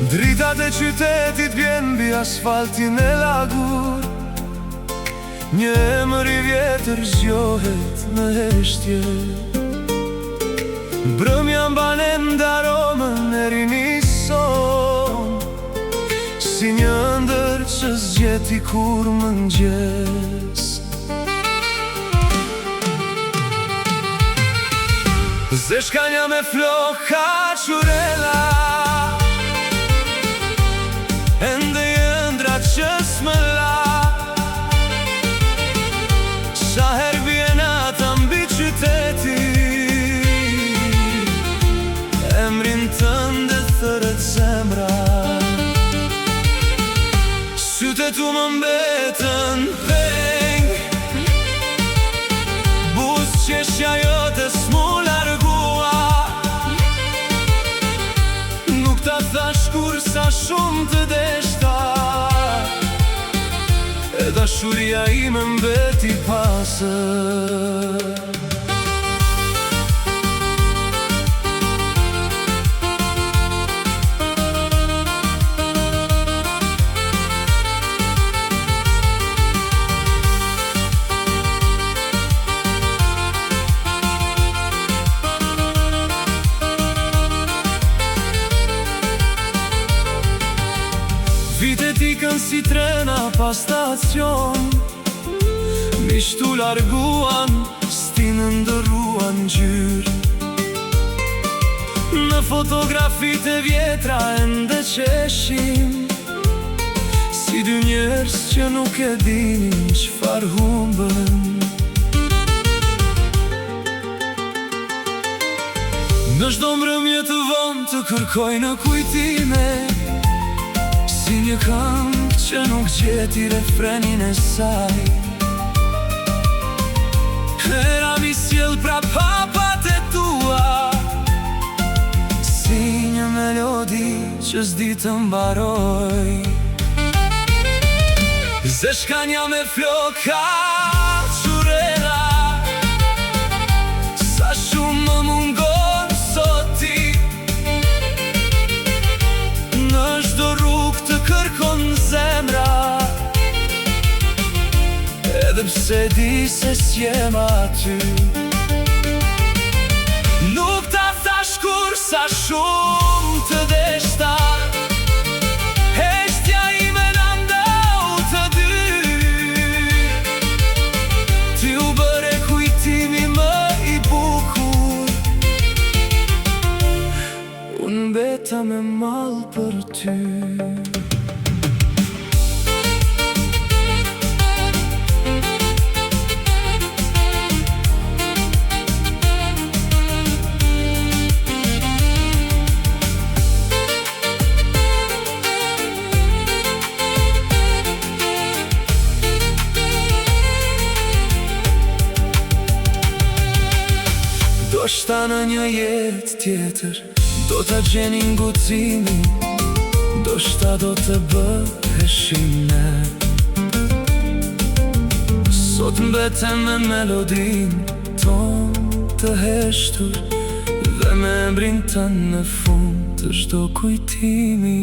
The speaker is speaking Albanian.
Drita të qytetit vjen mbi asfaltin e lagur, një emër i vjetër zgjohet në heshtje. Mbrëmja mban ende aromën e rinison, si një ëndër që zgjeti kur mëngjes. Zeshkanja me floka qurela, ende ëndra që s'mëla. Sa her vjen ata mbi qyteti, emrin tënde thërët zemra. Sytet tu më mbetën peng, buzëqeshja jote s'mu largua. Nuk ta thash kur sa shumë të deshta, e dashuria ime mbeti pasër. Vitet ikën si trena pa stacion, mishtu larguan, stinë ndërruan gjyrë. Në fotografit e vjetra ende qeshim, si dy njerëz që nuk e dinin çfar humbën. Në çdo mbrëmje të vonë të kërkoj në kujtime, si një këngë që nuk gjeti refrenin e saj. Hera mi sjell pra papat e tua, si një melodi që s'di të mbaroj. Zeshkanja me floka qurela, sa shumë më mungon sot ti. Në çdo rrugë të kërkon zemra, edhe pse di se s'jem aty. Nuk ta thash kur sa shumë të deshta, heshtja ime na ndau të dy. Ti u bëre kujtimi më i bukur, unë mbeta me mall për ty. Do shta në një jetë tjetër, do t'a gjenin guximin, do shta do të bëheshim ne. Sot mbetem me melodin ton të heshtur, dhe me emrin tënë në fund të çdo kujtimi.